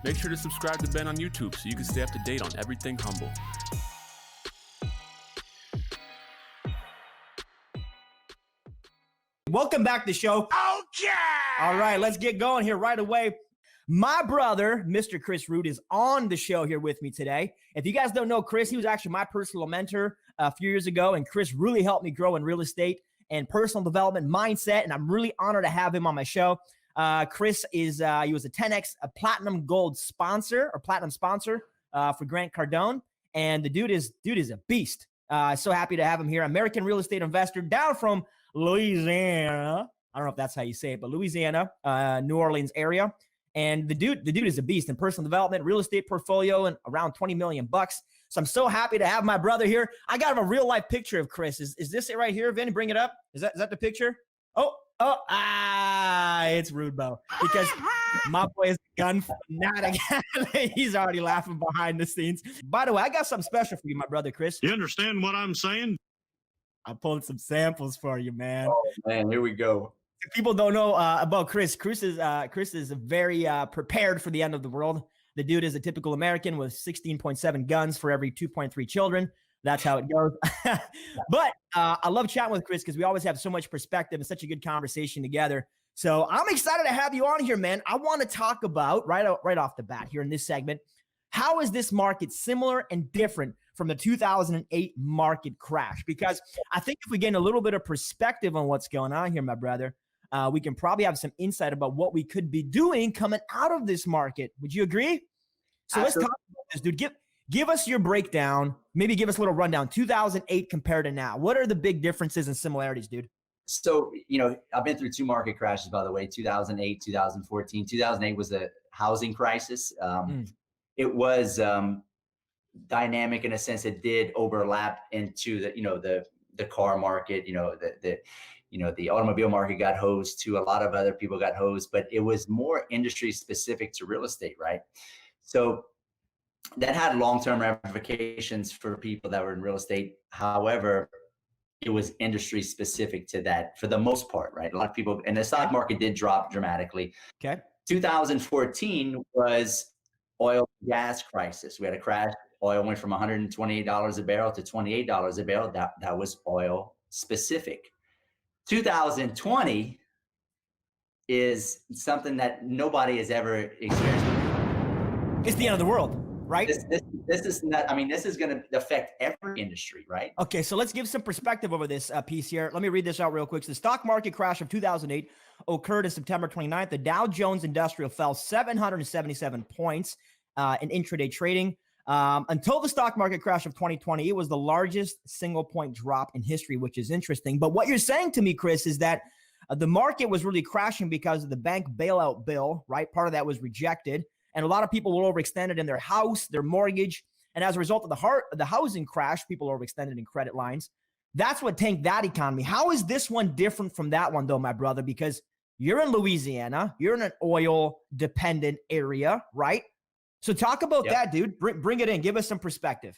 Make sure to subscribe to Ben on YouTube so you can stay up to date on everything Humble. Welcome back to the show. Okay! All right, let's get going here right away. My brother, Mr. Chris Rood, is on the show here with me today. If you guys don't know Chris, he was actually my personal mentor a few years ago, and Chris really helped me grow in real estate and personal development mindset, and I'm really honored to have him on my show. Chris is he was a 10X a platinum sponsor for Grant Cardone, and the dude is a beast. So happy to have him here. American real estate investor down from Louisiana. I don't know if that's how you say it, but Louisiana, New Orleans area. And the dude is a beast in personal development, real estate portfolio, and around 20 million bucks. So I'm so happy to have my brother here. I got him a real life picture of Chris. Is this it right here, Vin? Bring it up. Is that the picture? It's Rood Bo, because my boy is a gun fanatic. He's already laughing behind the scenes. By the way, I got something special for you, my brother Chris. You understand what I'm saying? I pulled some samples for you, man. Oh man, here we go. If people don't know about Chris is very prepared for the end of the world. The dude is a typical American with 16.7 guns for every 2.3 children. That's how it goes. But I love chatting with Chris because we always have so much perspective and such a good conversation together. So I'm excited to have you on here, man. I want to talk about right off the bat here in this segment, how is this market similar and different from the 2008 market crash? Because I think if we gain a little bit of perspective on what's going on here, my brother, we can probably have some insight about what we could be doing coming out of this market. Would you agree? So Let's talk about this, dude. Give us your breakdown. Maybe give us a little rundown. 2008 compared to now. What are the big differences and similarities, dude? So, I've been through two market crashes, by the way, 2008, 2014. 2008 was a housing crisis. It was dynamic in a sense. It did overlap into the car market, the automobile market got hosed too. A lot of other people got hosed, but it was more industry specific to real estate, right? So that had long-term ramifications for people that were in real estate. However, it was industry specific to that for the most part, right? A lot of people, and the stock market did drop dramatically. Okay. 2014 was oil and gas crisis. We had a crash. Oil went from $128 a barrel to $28 a barrel. That was oil specific. 2020 is something that nobody has ever experienced. It's the end of the world, right? This is not, this is going to affect every industry, right? Okay, so let's give some perspective over this piece here. Let me read this out real quick. So the stock market crash of 2008 occurred on September 29th. The Dow Jones Industrial fell 777 points in intraday trading. Until the stock market crash of 2020, it was the largest single point drop in history, which is interesting. But what you're saying to me, Chris, is that the market was really crashing because of the bank bailout bill, right? Part of that was rejected. And a lot of people were overextended in their house, their mortgage. And as a result of the housing crash, people were overextended in credit lines. That's what tanked that economy. How is this one different from that one, though, my brother? Because you're in Louisiana. You're in an oil-dependent area, right? So talk about that, dude. Bring it in. Give us some perspective.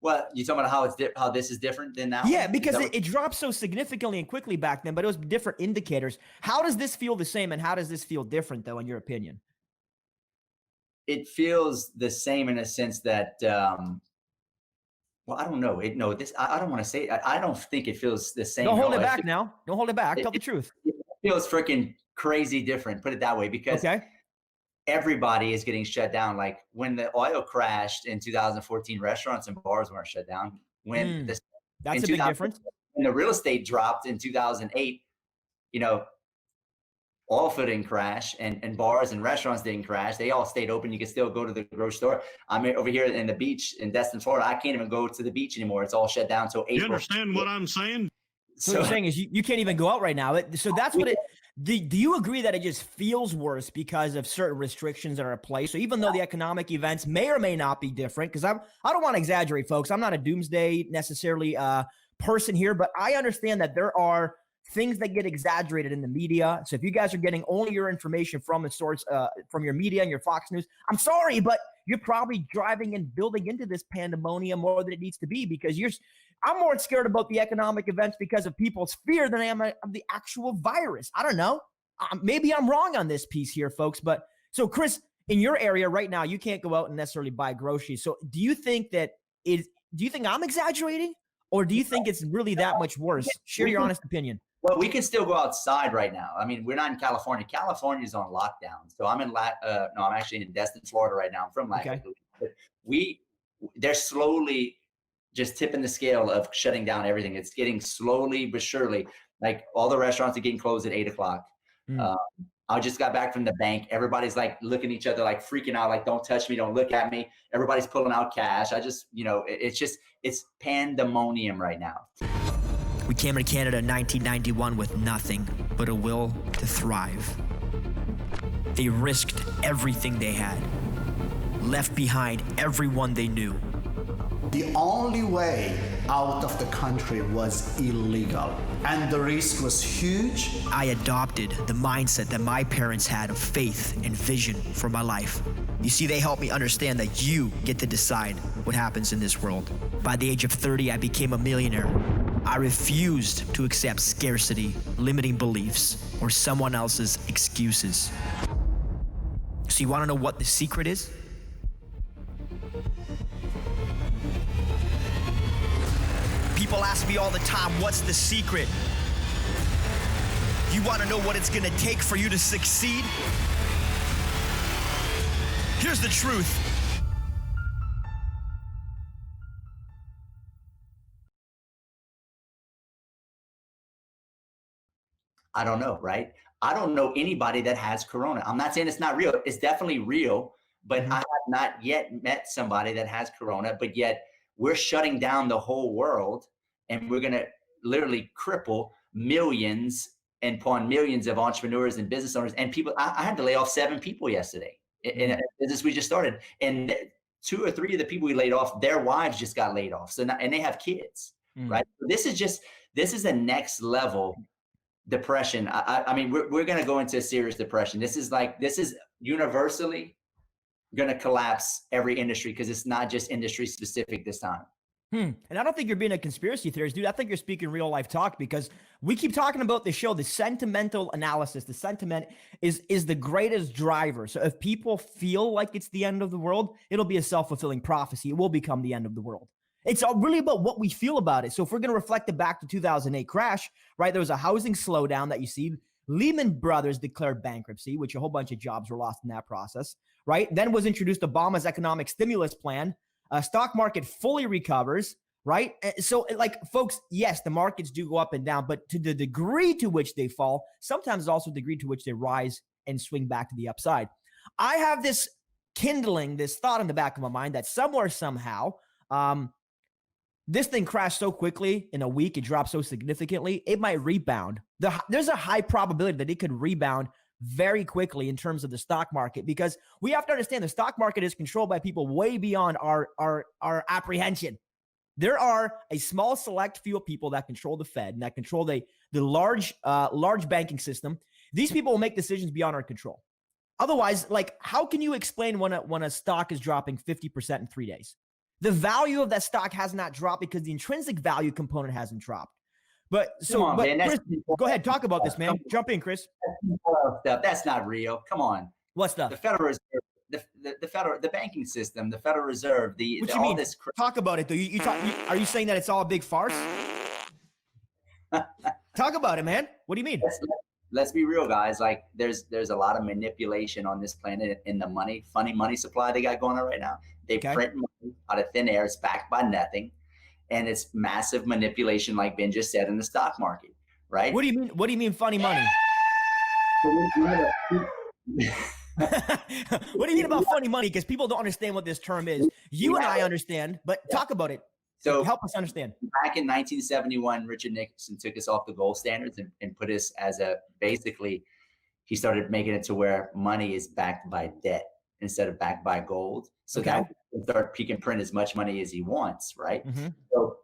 Well, you talking about how this is different than now? Yeah, because it dropped so significantly and quickly back then, but it was different indicators. How does this feel the same, and how does this feel different, though, in your opinion? It feels the same in a sense that, I don't know. I don't want to say. I don't think it feels the same. Don't hold it back now. Don't hold it back. Tell the truth. It feels freaking crazy different. Put it that way, because everybody is getting shut down. Like when the oil crashed in 2014, restaurants and bars weren't shut down. That's a big difference. When the real estate dropped in 2008, oil field didn't crash, and bars and restaurants didn't crash. They all stayed open. You can still go to the grocery store. I'm over here in the beach in Destin, Florida. I can't even go to the beach anymore. It's all shut down until April. You understand what I'm saying? So what you're saying is you can't even go out right now. So that's what it. Do you agree that it just feels worse because of certain restrictions that are in place? So even though the economic events may or may not be different, because I don't want to exaggerate, folks. I'm not a doomsday necessarily person here, but I understand that there are things that get exaggerated in the media. So if you guys are getting only your information from the source, from your media and your Fox News, I'm sorry, but you're probably driving and building into this pandemonium more than it needs to be, because I'm more scared about the economic events because of people's fear than I am of the actual virus. I don't know. Maybe I'm wrong on this piece here, folks. But so Chris, in your area right now, you can't go out and necessarily buy groceries. So do you think I'm exaggerating, or do you think it's really that much worse? Share your honest opinion. Well, we can still go outside right now. I mean, we're not in California. California's on lockdown. So I'm I'm actually in Destin, Florida right now. I'm from Latin. Okay. But they're slowly just tipping the scale of shutting down everything. It's getting slowly but surely. Like all the restaurants are getting closed at 8:00. I just got back from the bank. Everybody's like looking at each other, like freaking out, like don't touch me, don't look at me. Everybody's pulling out cash. It's pandemonium right now. We came to Canada in 1991 with nothing but a will to thrive. They risked everything they had, left behind everyone they knew. The only way out of the country was illegal, and the risk was huge. I adopted the mindset that my parents had of faith and vision for my life. You see, they helped me understand that you get to decide what happens in this world. By the age of 30, I became a millionaire. I refused to accept scarcity, limiting beliefs, or someone else's excuses. So you want to know what the secret is? People ask me all the time, what's the secret? You want to know what it's going to take for you to succeed? Here's the truth. I don't know, right? I don't know anybody that has corona. I'm not saying it's not real. It's definitely real, but I have not yet met somebody that has corona, but yet we're shutting down the whole world, and we're going to literally cripple millions and upon millions of entrepreneurs and business owners and people. I had to lay off 7 people yesterday in a business we just started. And 2 or 3 of the people we laid off, their wives just got laid off. So now, and they have kids, right? So this is a next level depression. I mean, we're going to go into a serious depression. This is universally going to collapse every industry, because it's not just industry specific this time. And I don't think you're being a conspiracy theorist, dude. I think you're speaking real life talk, because we keep talking about the show, the sentimental analysis. The sentiment is the greatest driver. So if people feel like it's the end of the world, it'll be a self-fulfilling prophecy. It will become the end of the world. It's really about what we feel about it. So if we're going to reflect it back to 2008 crash, right? There was a housing slowdown that you see. Lehman Brothers declared bankruptcy, which a whole bunch of jobs were lost in that process, right? Then was introduced Obama's economic stimulus plan. Stock market fully recovers, right? So like, folks, yes, the markets do go up and down, but to the degree to which they fall, sometimes also the degree to which they rise and swing back to the upside. I have this thought in the back of my mind that somewhere, somehow, this thing crashed so quickly in a week, it dropped so significantly, it might rebound. There's a high probability that it could rebound very quickly in terms of the stock market, because we have to understand the stock market is controlled by people way beyond our apprehension. There are a small select few of people that control the Fed and that control the large banking system. These people will make decisions beyond our control. Otherwise, like, how can you explain when a stock is dropping 50% in 3 days? The value of that stock has not dropped because the intrinsic value component hasn't dropped. But man, Chris, go ahead, talk about this, man. Jump in, Chris. That's not real. Come on. What stuff? The Federal Reserve, the banking system, the Federal Reserve, what you mean? Talk about it, though. Are you saying that it's all a big farce? Talk about it, man. What do you mean? Let's be real, guys. Like, there's a lot of manipulation on this planet in the funny money supply they got going on right now. They print money out of thin air. It's backed by nothing. And it's massive manipulation, like Ben just said, in the stock market, right? What do you mean? What do you mean funny money? What do you mean about funny money? Because people don't understand what this term is. You and I understand, but talk about it. So help us understand. Back in 1971, Richard Nixon took us off the gold standards and put us as basically, he started making it to where money is backed by debt instead of backed by gold. So that he can print as much money as he wants, right? So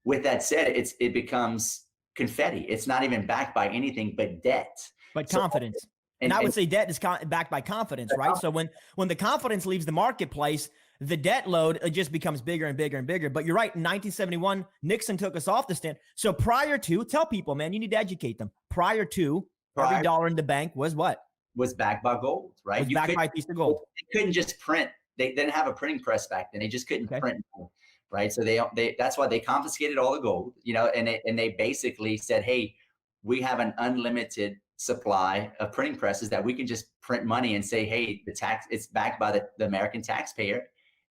with that said, it becomes confetti. It's not even backed by anything but debt. But confidence. And I would say debt is backed by confidence, right? So when the confidence leaves the marketplace, the debt load, it just becomes bigger and bigger and bigger. But you're right. In 1971, Nixon took us off the stand. So prior to, tell people, man, you need to educate them. Prior to, every dollar in the bank was what? was backed by gold, right? Was backed by a piece of gold. They couldn't just print. They didn't have a printing press back then. They just couldn't print gold, right? So they that's why they confiscated all the gold, you know, and they basically said, hey, we have an unlimited supply of printing presses that we can just print money and say, hey, it's backed by the American taxpayer.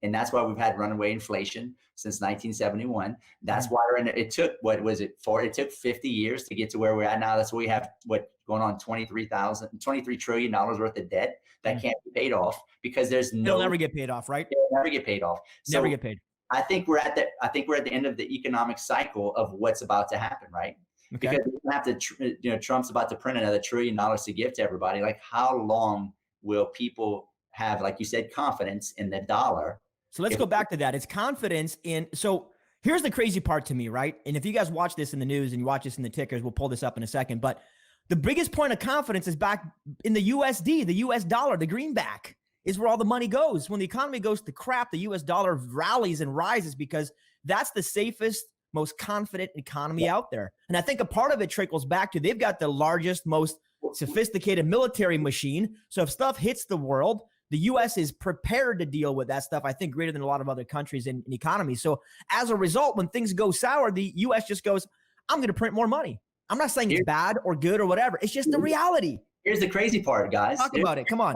And that's why we've had runaway inflation since 1971. That's why it took, it took 50 years to get to where we're at now. That's why we have going on $23 trillion worth of debt that can't be paid off because it'll never get paid off, right? It'll never get paid off. Never get paid. I think we're at the end of the economic cycle of what's about to happen, right? Okay. Because we have to, Trump's about to print another $1 trillion to give to everybody. Like, how long will people have, like you said, confidence in the dollar? So let's go back to that. It's confidence in. So here's the crazy part to me, right? And if you guys watch this in the news and you watch this in the tickers, we'll pull this up in a second. But the biggest point of confidence is back in the USD, the US dollar, the greenback is where all the money goes. When the economy goes to crap, the US dollar rallies and rises because that's the safest, most confident economy out there. And I think a part of it trickles back to they've got the largest, most sophisticated military machine. So if stuff hits the world, the U.S. is prepared to deal with that stuff, I think, greater than a lot of other countries in economies. So as a result, when things go sour, the U.S. just goes, I'm going to print more money. I'm not saying it's bad or good or whatever. It's just the reality. Here's the crazy part, guys. Talk about it. Come on.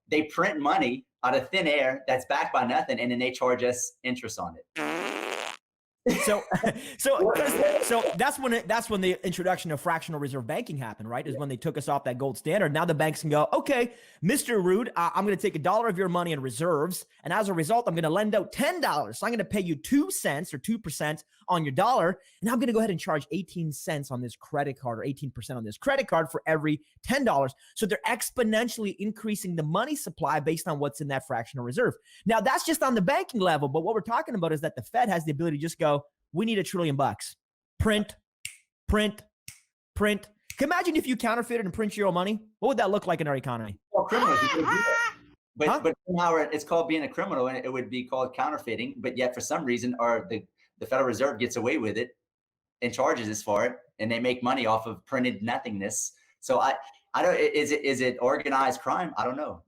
They print money out of thin air that's backed by nothing, and then they charge us interest on it. So that's when the introduction of fractional reserve banking happened, right? Is when they took us off that gold standard. Now the banks can go, okay, Mr. Rood, I'm going to take $1 of your money in reserves, and as a result, I'm going to lend out $10. So I'm going to pay you 2 cents or 2% on your dollar, and I'm going to go ahead and charge 18 cents on this credit card or 18% on this credit card for every $10. So they're exponentially increasing the money supply based on what's in that fractional reserve. Now that's just on the banking level, but what we're talking about is that the Fed has the ability to just go, we need $1 trillion. Print. Can you imagine if you counterfeited and print your own money? What would that look like in our economy? Well, criminals. But somehow it's called being a criminal, and it would be called counterfeiting. But yet, for some reason, the Federal Reserve gets away with it and charges us for it, and they make money off of printed nothingness. So I don't. Is it organized crime? I don't know.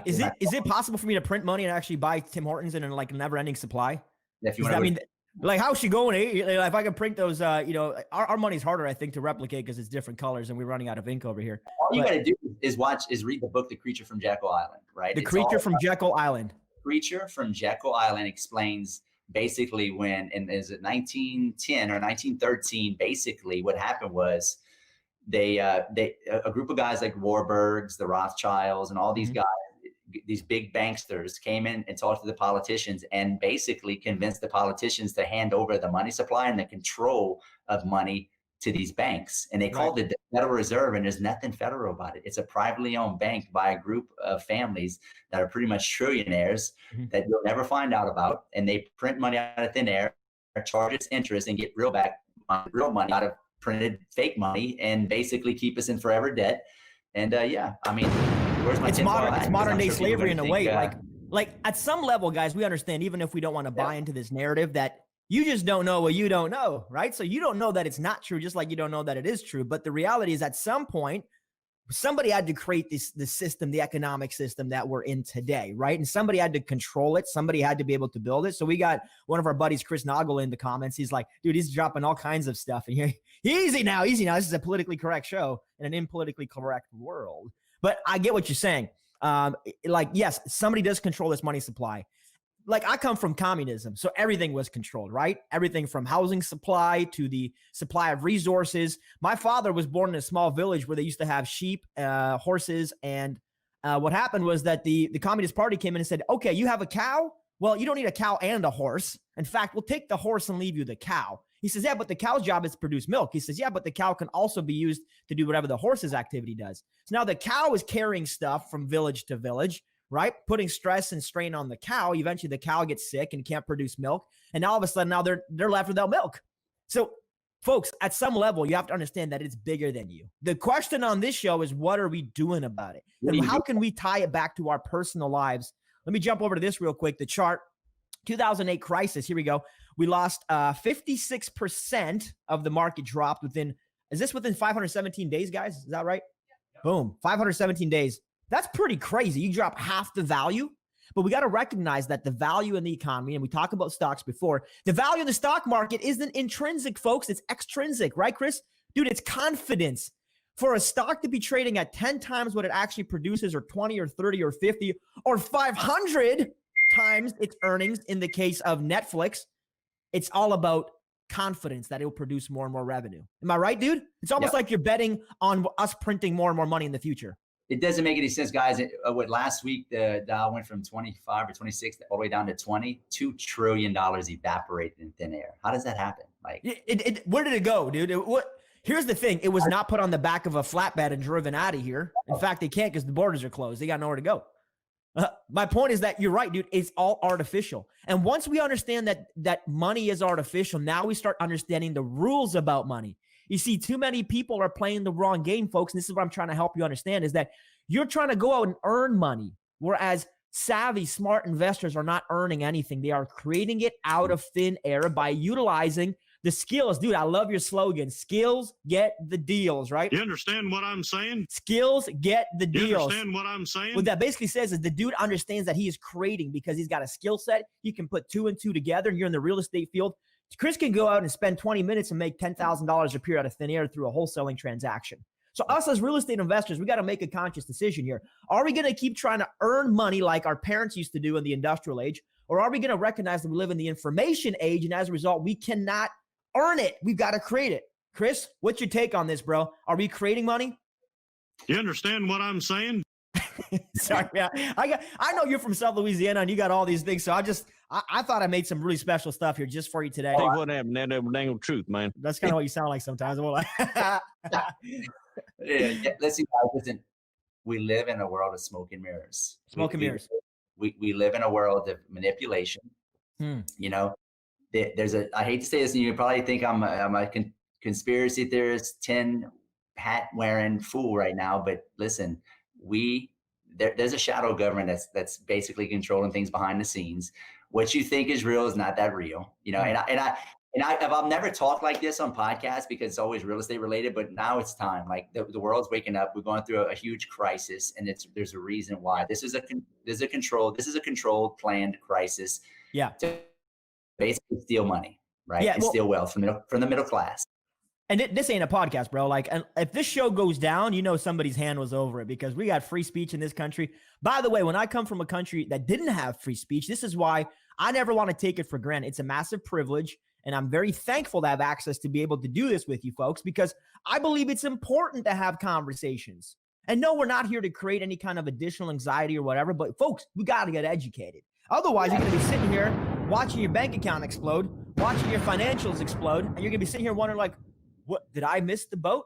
Is it possible for me to print money and actually buy Tim Hortons in like a never-ending supply? If you want to. Like, how's she going? If I can print those, our money's harder, I think, to replicate because it's different colors and we're running out of ink over here. All you got to do is read the book, The Creature from Jekyll Island, right? The Creature from Jekyll Island. Creature from Jekyll Island explains basically is it 1910 or 1913, basically what happened was a group of guys like Warburgs, the Rothschilds, and all these guys, these big banksters came in and talked to the politicians and basically convinced the politicians to hand over the money supply and the control of money to these banks. And they called it the Federal Reserve, and there's nothing federal about it. It's a privately owned bank by a group of families that are pretty much trillionaires that you'll never find out about. And they print money out of thin air, charge its interest, and get real money out of printed fake money, and basically keep us in forever debt. And it's modern day slavery in a way. Like at some level, guys, we understand, even if we don't want to buy into this narrative, that you just don't know what you don't know, right? So you don't know that it's not true, just like you don't know that it is true. But the reality is, at some point, somebody had to create the system, the economic system that we're in today, right? And somebody had to control it. Somebody had to be able to build it. So we got one of our buddies, Chris Noggle, in the comments. He's like, dude, he's dropping all kinds of stuff. And easy now. This is a politically correct show in an impolitically correct world. But I get what you're saying. Yes, somebody does control this money supply. Like, I come from communism, so everything was controlled, right? Everything from housing supply to the supply of resources. My father was born in a small village where they used to have sheep, horses, and what happened was that the Communist Party came in and said, okay, you have a cow? Well, you don't need a cow and a horse. In fact, we'll take the horse and leave you the cow. He says, yeah, but the cow's job is to produce milk. He says, yeah, but the cow can also be used to do whatever the horse's activity does. So now the cow is carrying stuff from village to village, right? Putting stress and strain on the cow. Eventually the cow gets sick and can't produce milk. And all of a sudden now they're left without milk. So folks, at some level, you have to understand that it's bigger than you. The question on this show is, what are we doing about it? And how can we tie it back to our personal lives? Let me jump over to this real quick. The chart, 2008 crisis. Here we go. We lost 56% of the market dropped within 517 days, guys? Is that right? Boom. 517 days. That's pretty crazy. You drop half the value, but we got to recognize that the value in the economy, and we talked about stocks before, the value in the stock market isn't intrinsic, folks. It's extrinsic, right, Chris? Dude, it's confidence. For a stock to be trading at 10 times what it actually produces, or 20 or 30 or 50 or 500 times its earnings in the case of Netflix, it's all about confidence that it will produce more and more revenue. Am I right, dude? It's almost like you're betting on us printing more and more money in the future. It doesn't make any sense, guys. What last week, the Dow went from 25 or 26 all the way down to 20. $2 trillion evaporated in thin air. How does that happen? Like, where did it go, dude? Here's the thing. It was not put on the back of a flatbed and driven out of here. In fact, they can't because the borders are closed. They got nowhere to go. My point is that you're right, dude. It's all artificial. And once we understand that money is artificial, now we start understanding the rules about money. You see, too many people are playing the wrong game, folks. And this is what I'm trying to help you understand, is that you're trying to go out and earn money, whereas savvy, smart investors are not earning anything. They are creating it out of thin air by utilizing the skills. Dude, I love your slogan. Skills get the deals, right? You understand what I'm saying? Skills get the deals. You understand what I'm saying? What that basically says is the dude understands that he is creating because he's got a skill set. He can put 2 and 2 together, and you're in the real estate field. Chris can go out and spend 20 minutes and make $10,000 appear out of thin air through a wholesaling transaction. So us as real estate investors, we got to make a conscious decision here. Are we going to keep trying to earn money like our parents used to do in the industrial age? Or are we going to recognize that we live in the information age, and as a result, we cannot earn it? We've got to create it. Chris, what's your take on this, bro? Are we creating money? You understand what I'm saying? Sorry, man. I know you're from South Louisiana and you got all these things. So I thought I made some really special stuff here just for you today. Hey, what happened? That dang truth, man. That's kind of what you sound like sometimes. yeah, listen, guys, listen. We live in a world of smoke and mirrors. Smoke and mirrors. We live in a world of manipulation. You know, there's I hate to say this, and you probably think I'm a conspiracy theorist, 10 hat wearing fool right now. But listen, there's a shadow government that's basically controlling things behind the scenes. What you think is real is not that real, you know. And I've never talked like this on podcasts because it's always real estate related, but now it's time. Like the world's waking up. We're going through a huge crisis, and there's a reason why. This is a controlled, planned crisis. Yeah. To basically steal money, right? Yeah, and steal wealth from the middle class. And this ain't a podcast, bro. Like, and if this show goes down, you know somebody's hand was over it because we got free speech in this country. By the way, when I come from a country that didn't have free speech, this is why I never want to take it for granted. It's a massive privilege, and I'm very thankful to have access to be able to do this with you folks because I believe it's important to have conversations. And no, we're not here to create any kind of additional anxiety or whatever, but folks, we got to get educated. Otherwise, you're going to be sitting here watching your bank account explode, watching your financials explode, and you're going to be sitting here wondering like, what, did I miss the boat?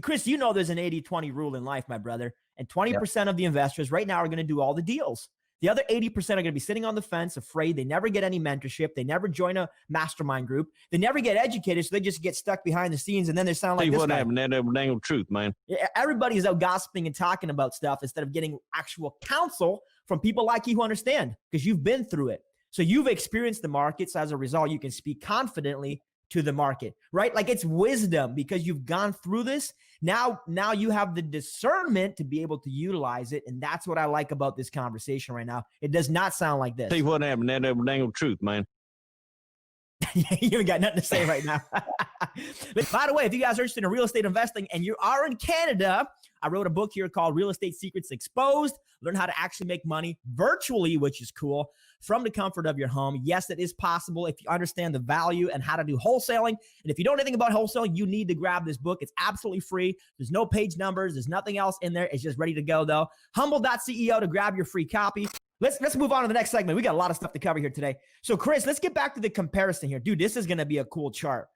Chris, you know there's an 80-20 rule in life, my brother. And 20% of the investors right now are going to do all the deals. The other 80% are going to be sitting on the fence, afraid. They never get any mentorship. They never join a mastermind group. They never get educated, so they just get stuck behind the scenes, and then they sound like this what guy. happened? That dang truth, man. Everybody's out gossiping and talking about stuff instead of getting actual counsel from people like you who understand because you've been through it. So you've experienced the markets. As a result, you can speak confidently to the market, right? Like it's wisdom because you've gone through this. Now you have the discernment to be able to utilize it. And that's what I like about this conversation right now. It does not sound like this. Tell you what happened. That dang truth, man. You ain't got nothing to say right now. But by the way, if you guys are interested in real estate investing and you are in Canada, I wrote a book here called Real Estate Secrets Exposed. Learn how to actually make money virtually, which is cool, from the comfort of your home. Yes, it is possible if you understand the value and how to do wholesaling. And if you don't know anything about wholesaling, you need to grab this book. It's absolutely free. There's no page numbers. There's nothing else in there. It's just ready to go, though. Humble.ceo to grab your free copy. Let's move on to the next segment. We got a lot of stuff to cover here today. So, Chris, let's get back to the comparison here. Dude, this is going to be a cool chart.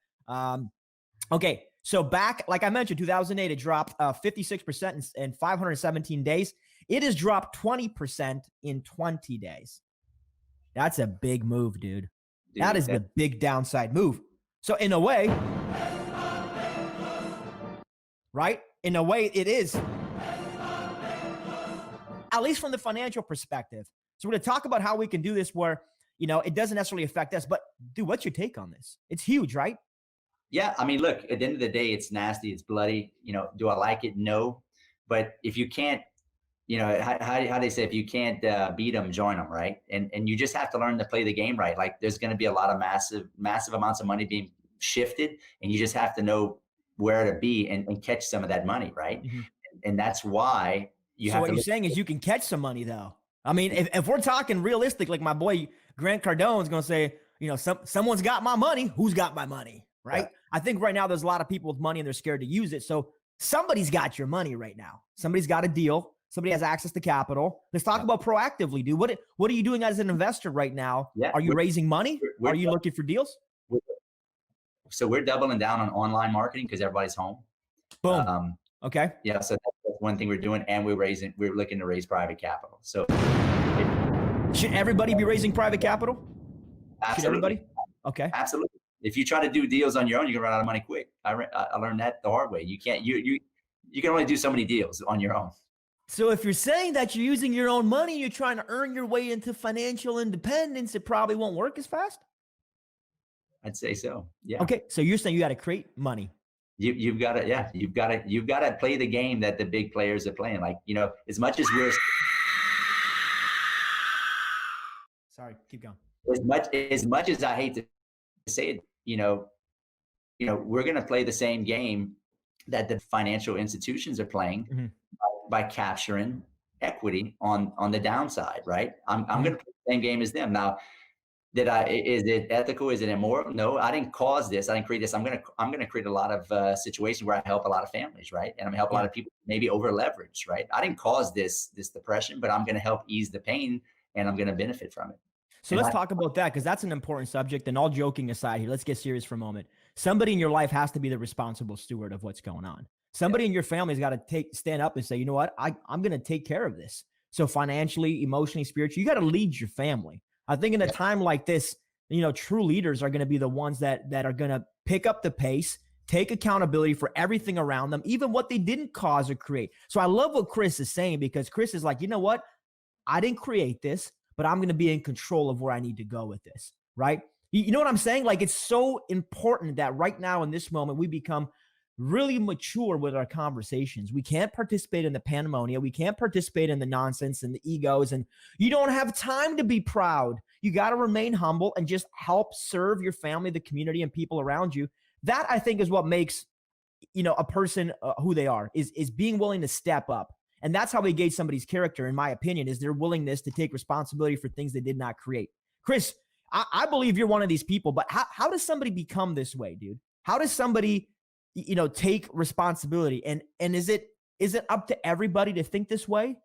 Okay, so back, like I mentioned, 2008, it dropped 56% in 517 days. It has dropped 20% in 20 days. That's a big move, dude. That is the big downside move. So in a way, right? In a way, it is. At least from the financial perspective. So we're going to talk about how we can do this where, you know, it doesn't necessarily affect us. But, dude, what's your take on this? It's huge, right? Yeah, I mean, look, at the end of the day, it's nasty. It's bloody. You know, do I like it? No. But if you can't, you know, how they say, if you can't beat them, join them, right? And you just have to learn to play the game right. Like there's going to be a lot of massive amounts of money being shifted, and you just have to know where to be and catch some of that money, right? Mm-hmm. And that's why you so have what to you're saying is you can catch some money though. I mean, if we're talking realistic, like my boy Grant Cardone's going to say, you know, someone's got my money. Who's got my money, right? Yeah. I think right now there's a lot of people with money and they're scared to use it. So somebody's got your money right now. Somebody's got a deal. Somebody has access to capital. Let's talk about proactively, dude. What are you doing as an investor right now? Yeah, are you raising money? Are you looking for deals? So we're doubling down on online marketing because everybody's home. Boom. Okay. Yeah. So that's one thing we're doing, and we're looking to raise private capital. So should everybody be raising private capital? Absolutely. Should everybody? Okay. Absolutely. If you try to do deals on your own, you can run out of money quick. I learned that the hard way. You can't. You can only do so many deals on your own. So if you're saying that you're using your own money, you're trying to earn your way into financial independence, it probably won't work as fast. I'd say so. Yeah. Okay. So you're saying you got to create money. You've got to, you've got to play the game that the big players are playing. Like, you know, as much as we're, sorry, keep going. As much as I hate to say it, you know, we're going to play the same game that the financial institutions are playing by capturing equity on the downside, right? I'm going to play the same game as them. Now, is it ethical? Is it immoral? No, I didn't cause this. I didn't create this. I'm going to create a lot of situations where I help a lot of families, right? And I'm going to help a lot of people maybe over leverage, right? I didn't cause this depression, but I'm going to help ease the pain, and I'm going to benefit from it. So let's talk about that, because that's an important subject. And all joking aside here, let's get serious for a moment. Somebody in your life has to be the responsible steward of what's going on. Somebody in your family has got to stand up and say, you know what, I'm going to take care of this. So financially, emotionally, spiritually, you got to lead your family. I think in a time like this, you know, true leaders are going to be the ones that are going to pick up the pace, take accountability for everything around them, even what they didn't cause or create. So I love what Chris is saying, because Chris is like, you know what, I didn't create this, but I'm going to be in control of where I need to go with this, right? You know what I'm saying? Like, it's so important that right now in this moment, we become really mature with our conversations. We can't participate in the pandemonium. We can't participate in the nonsense and the egos. And you don't have time to be proud. You got to remain humble and just help serve your family, the community, and people around you. That, I think, is what makes, you know, a person who they are, is being willing to step up. And that's how we gauge somebody's character, in my opinion, is their willingness to take responsibility for things they did not create. Chris, I believe you're one of these people, but how does somebody become this way, dude? How does somebody, you know, take responsibility? And is it up to everybody to think this way?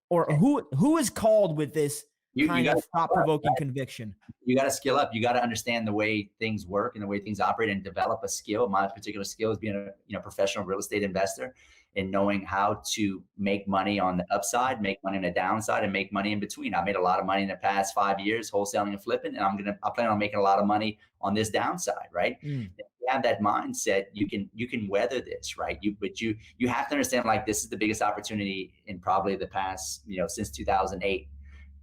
Or who is called with this kind of thought-provoking conviction? You got to skill up. You got to understand the way things work and the way things operate, and develop a skill. My particular skill is being a professional real estate investor, and knowing how to make money on the upside, make money on the downside, and make money in between. I made a lot of money in the past 5 years wholesaling and flipping, and I plan on making a lot of money on this downside, right? If you have that mindset, you can weather this, right? But you have to understand, like, this is the biggest opportunity in probably the past, you know, since 2008,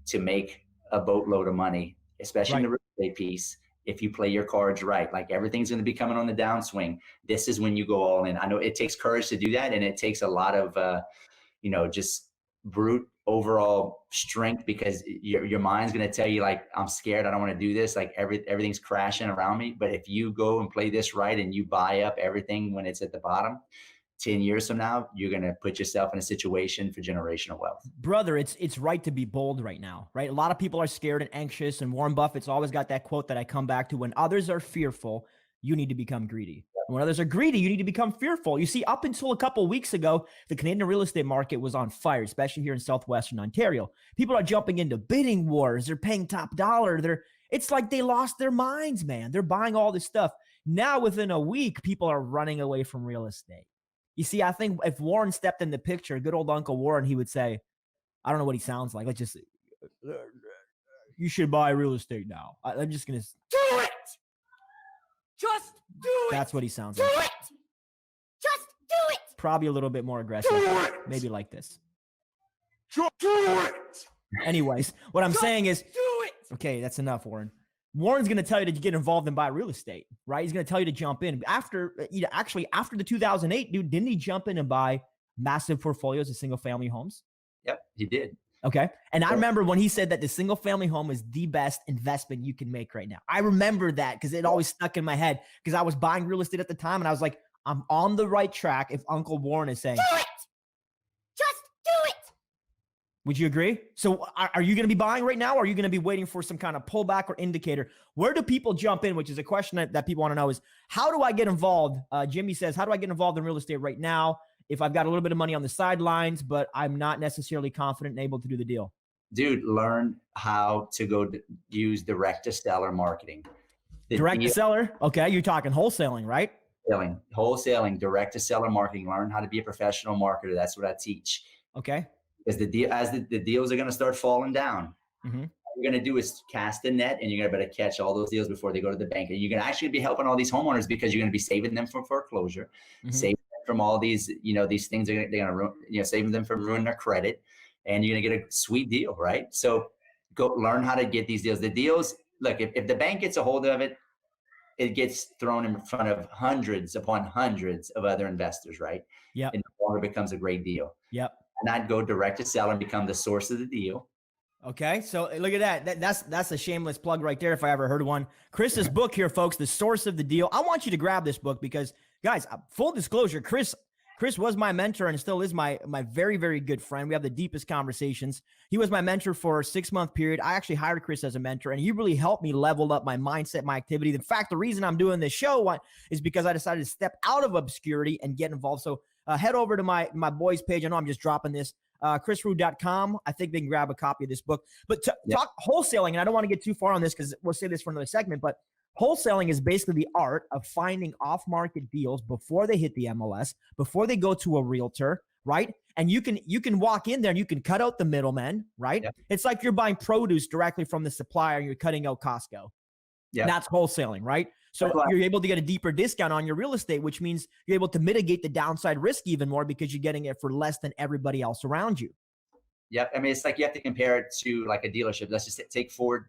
to make a boatload of money, especially in the real estate piece. If you play your cards right, like, everything's going to be coming on the downswing. This is when you go all in. I know it takes courage to do that, and it takes a lot of, you know, just brute overall strength, because your mind's going to tell you, like, I'm scared, I don't want to do this, like everything's crashing around me. But if you go and play this right, and you buy up everything when it's at the bottom, 10 years from now, you're going to put yourself in a situation for generational wealth. Brother, it's right to be bold right now, right? A lot of people are scared and anxious, and Warren Buffett's always got that quote that I come back to: when others are fearful, you need to become greedy. When others are greedy, you need to become fearful. You see, up until a couple of weeks ago, the Canadian real estate market was on fire, especially here in Southwestern Ontario. People are jumping into bidding wars. They're paying top dollar. It's like they lost their minds, man. They're buying all this stuff. Now, within a week, people are running away from real estate. You see, I think if Warren stepped in the picture, good old Uncle Warren, he would say, I don't know what he sounds like. Let's just say, you should buy real estate now. I'm just going to do it. Just do it. That's what he sounds do like. Do it. Just do it. Probably a little bit more aggressive. Maybe like this. Do it. Anyways, what I'm saying is, do it. Okay, that's enough, Warren. Warren's going to tell you to get involved and buy real estate, right? He's going to tell you to jump in. After the 2008, dude, didn't he jump in and buy massive portfolios of single family homes? Yep, he did. Okay. And I remember when he said that the single family home is the best investment you can make right now. I remember that because it always stuck in my head because I was buying real estate at the time and I was like, I'm on the right track if Uncle Warren is saying, Do it! Just do it! would you agree? So are you going to be buying right now? Or are you going to be waiting for some kind of pullback or indicator? Where do people jump in? Which is a question that people want to know is how do I get involved? Jimmy says, how do I get involved in real estate right now? If I've got a little bit of money on the sidelines, but I'm not necessarily confident and able to do the deal. Dude, learn how to use direct to seller marketing. Direct to seller. Okay. You're talking wholesaling, right? Wholesaling, direct to seller marketing. Learn how to be a professional marketer. That's what I teach. Okay. Because the deals are going to start falling down. Mm-hmm. What you're going to do is cast a net and you're going to better catch all those deals before they go to the bank. And you're going to actually be helping all these homeowners because you're going to be saving them from foreclosure, saving from all these, these things they're going to ruin, saving them from ruining their credit, and you're going to get a sweet deal, right? So go learn how to get these deals. The deals, look, if the bank gets a hold of it, it gets thrown in front of hundreds upon hundreds of other investors, right? Yep. And no longer becomes a great deal. Yep. And I'd go direct to seller and become the source of the deal. Okay, so look at that. That's a shameless plug right there if I ever heard one. Chris's book here, folks, The Source of the Deal. I want you to grab this book because, guys, full disclosure, Chris was my mentor and still is my very, very good friend. We have the deepest conversations. He was my mentor for a 6-month period. I actually hired Chris as a mentor, and he really helped me level up my mindset, my activity. In fact, the reason I'm doing this show is because I decided to step out of obscurity and get involved. So head over to my boys page. I know I'm just dropping this. chrisrood.com. I think they can grab a copy of this book. But talk wholesaling, and I don't want to get too far on this because we'll save this for another segment, but wholesaling is basically the art of finding off-market deals before they hit the MLS, before they go to a realtor, right? And you can walk in there and you can cut out the middlemen, right? Yep. It's like you're buying produce directly from the supplier and you're cutting out Costco. Yeah, that's wholesaling, right? So you're able to get a deeper discount on your real estate, which means you're able to mitigate the downside risk even more because you're getting it for less than everybody else around you. Yeah, I mean, it's like you have to compare it to like a dealership. Let's just take a Ford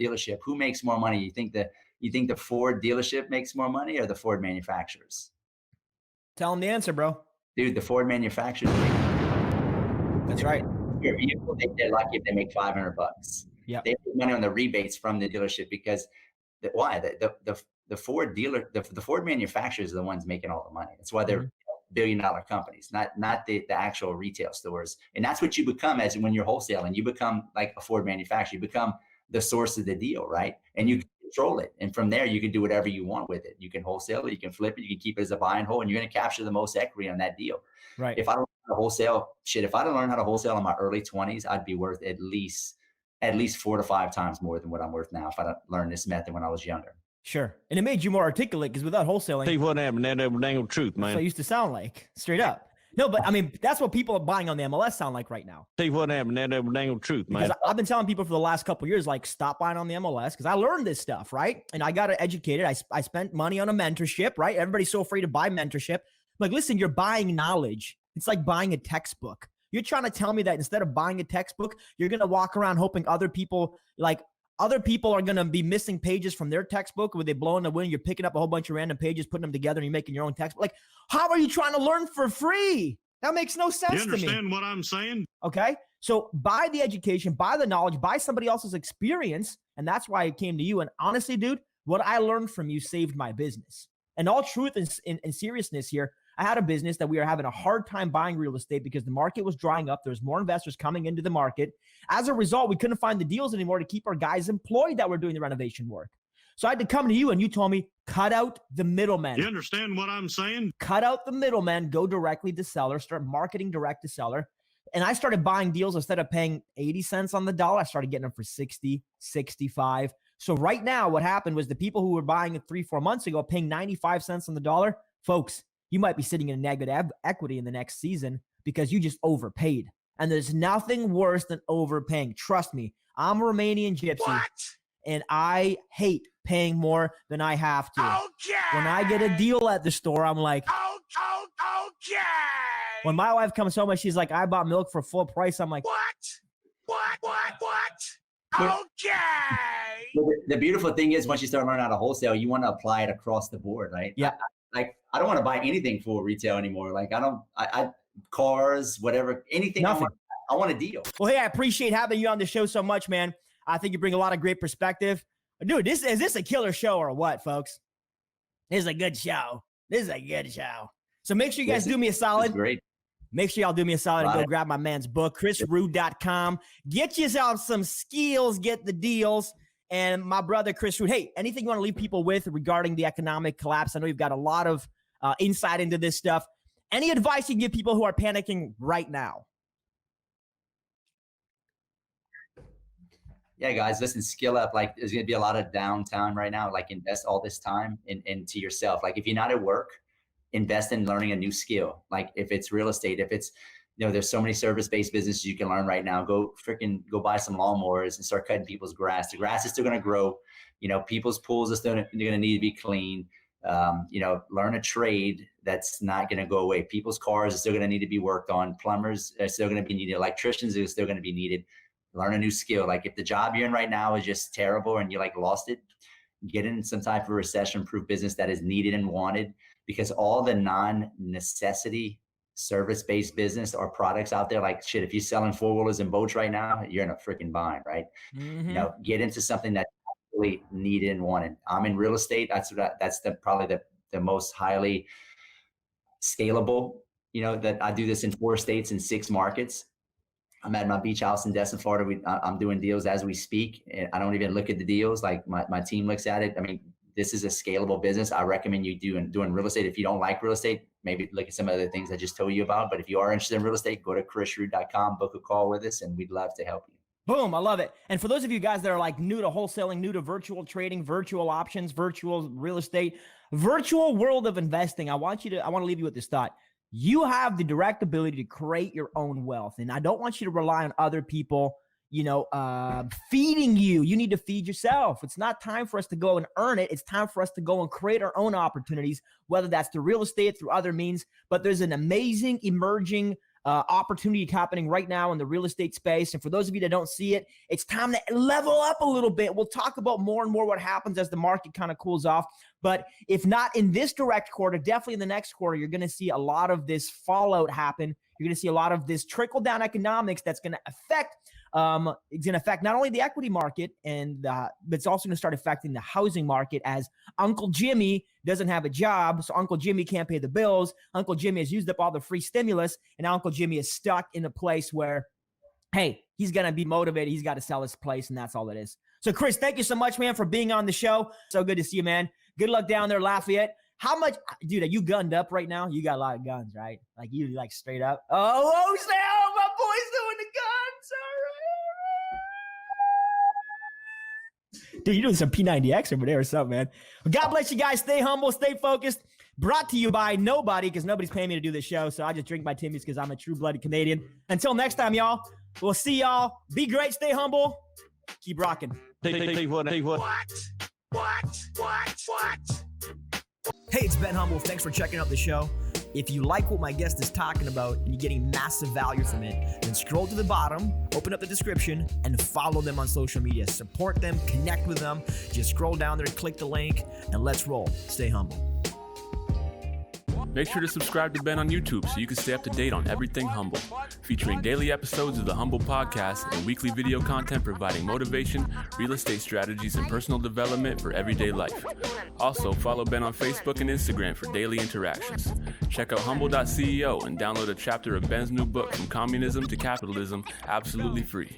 dealership. Who makes more money? You think the Ford dealership makes more money or the Ford manufacturers? Tell them the answer, bro. Dude, the Ford manufacturers. That's right. Your vehicle, they're lucky if they make $500. Yeah, they make money on the rebates from the dealership because the Ford dealer, the Ford manufacturers are the ones making all the money. That's why they're billion-dollar companies, not the actual retail stores. And that's what you become as when you're wholesaling. You become like a Ford manufacturer. You become the source of the deal, right? And you can control it. And from there, you can do whatever you want with it. You can wholesale it, you can flip it, you can keep it as a buy and hold, and you're going to capture the most equity on that deal. Right. If I don't know how to wholesale, if I don't learn how to wholesale in my early 20s, I'd be worth at least 4 to 5 times more than what I'm worth now if I don't learn this method when I was younger. Sure. And it made you more articulate because without wholesaling, see what happened, that dang truth, man. That's what it used to sound like, straight up. No, but I mean, that's what people buying on the MLS sound like right now. See what happened, that dang truth, man. Because I've been telling people for the last couple of years, like, stop buying on the MLS because I learned this stuff, right? And I got educated. I spent money on a mentorship, right? Everybody's so afraid to buy mentorship. I'm like, listen, you're buying knowledge. It's like buying a textbook. You're trying to tell me that instead of buying a textbook, you're going to walk around hoping other people are going to be missing pages from their textbook where they blow in the wind. You're picking up a whole bunch of random pages, putting them together, and you're making your own textbook. Like, how are you trying to learn for free? That makes no sense to me. You understand what I'm saying? Okay. So buy the education, buy the knowledge, buy somebody else's experience. And that's why I came to you. And honestly, dude, what I learned from you saved my business. And all truth and seriousness here, I had a business that we were having a hard time buying real estate because the market was drying up. There was more investors coming into the market. As a result, we couldn't find the deals anymore to keep our guys employed that were doing the renovation work. So I had to come to you and you told me, cut out the middleman. You understand what I'm saying? Cut out the middleman, go directly to seller, start marketing direct to seller. And I started buying deals instead of paying 80 cents on the dollar. I started getting them for 60, 65. So right now what happened was the people who were buying it 3-4 months ago, paying 95 cents on the dollar, folks, you might be sitting in negative equity in the next season because you just overpaid. And there's nothing worse than overpaying. Trust me, I'm a Romanian gypsy. What? And I hate paying more than I have to. Okay. When I get a deal at the store, I'm like, Okay. when my wife comes home and she's like, I bought milk for full price, I'm like, What? Okay. The beautiful thing is once you start learning how to wholesale, you want to apply it across the board, right? Yeah. I don't want to buy anything full retail anymore. Like cars, whatever, anything. Nothing. I want a deal. Well, hey, I appreciate having you on the show so much, man. I think you bring a lot of great perspective. Dude, is this a killer show or what, folks? This is a good show. This is a good show. So make sure you guys do me a solid. Great. Make sure y'all do me a solid and go grab my man's book, chrisrood.com. Get yourself some skills, get the deals. And my brother, Chris Rood, hey, anything you want to leave people with regarding the economic collapse? I know you've got a lot of insight into this stuff. Any advice you give people who are panicking right now? Yeah, guys, listen, skill up. Like, there's going to be a lot of downtime right now. Like, invest all this time into yourself. Like, if you're not at work, invest in learning a new skill. Like, if it's real estate, if it's, there's so many service-based businesses you can learn right now. Go buy some lawnmowers and start cutting people's grass. The grass is still going to grow. People's pools are still going to need to be clean. Learn a trade that's not going to go away. People's cars are still going to need to be worked on. Plumbers are still going to be needed. Electricians are still going to be needed. Learn a new skill. Like, if the job you're in right now is just terrible and you lost it, get in some type of recession-proof business that is needed and wanted, because all the non-necessity service-based business or products out there, like, shit, if you're selling four-wheelers and boats right now, you're in a freaking bind, right? Mm-hmm. Get into something that's really needed and wanted. I'm in real estate. That's probably the most highly scalable, that I do this in 4 states and 6 markets. I'm at my beach house in Destin, Florida. I'm doing deals as we speak, and I don't even look at the deals. Like, my team looks at it. I mean, this is a scalable business. I recommend you doing real estate. If you don't like real estate, maybe look at some other things I just told you about. But if you are interested in real estate, go to chrisrood.com, book a call with us, and we'd love to help you. Boom. I love it. And for those of you guys that are like new to wholesaling, new to virtual trading, virtual options, virtual real estate, virtual world of investing, I want to leave you with this thought. You have the direct ability to create your own wealth. And I don't want you to rely on other people, feeding you. You need to feed yourself. It's not time for us to go and earn it. It's time for us to go and create our own opportunities, whether that's through real estate, through other means. But there's an amazing emerging opportunity happening right now in the real estate space. And for those of you that don't see it, it's time to level up a little bit. We'll talk about more and more what happens as the market kind of cools off. But if not in this direct quarter, definitely in the next quarter, you're going to see a lot of this fallout happen. You're going to see a lot of this trickle down economics that's going to affect it's going to affect not only the equity market, but it's also going to start affecting the housing market, as Uncle Jimmy doesn't have a job. So Uncle Jimmy can't pay the bills. Uncle Jimmy has used up all the free stimulus, and Uncle Jimmy is stuck in a place where, hey, he's going to be motivated. He's got to sell his place, and that's all it is. So Chris, thank you so much, man, for being on the show. So good to see you, man. Good luck down there, Lafayette. How much, dude, are you gunned up right now? You got a lot of guns, right? Like, you straight up. Oh, Sam, my boy's doing the guns. All right. Dude, you're doing some P90X over there or something, man. Well, God bless you guys. Stay humble, stay focused. Brought to you by nobody, because nobody's paying me to do this show. So I just drink my Timmy's because I'm a true-blooded Canadian. Until next time, y'all, we'll see y'all. Be great, stay humble. Keep rocking. Hey, it's Ben Humble. Thanks for checking out the show. If you like what my guest is talking about and you're getting massive value from it, then scroll to the bottom, open up the description, and follow them on social media. Support them, connect with them. Just scroll down there, click the link, and let's roll. Stay humble. Make sure to subscribe to Ben on YouTube so you can stay up to date on everything Humble, featuring daily episodes of the Humble Podcast and weekly video content providing motivation, real estate strategies, and personal development for everyday life. Also, follow Ben on Facebook and Instagram for daily interactions. Check out humble.ceo and download a chapter of Ben's new book, From Communism to Capitalism, absolutely free.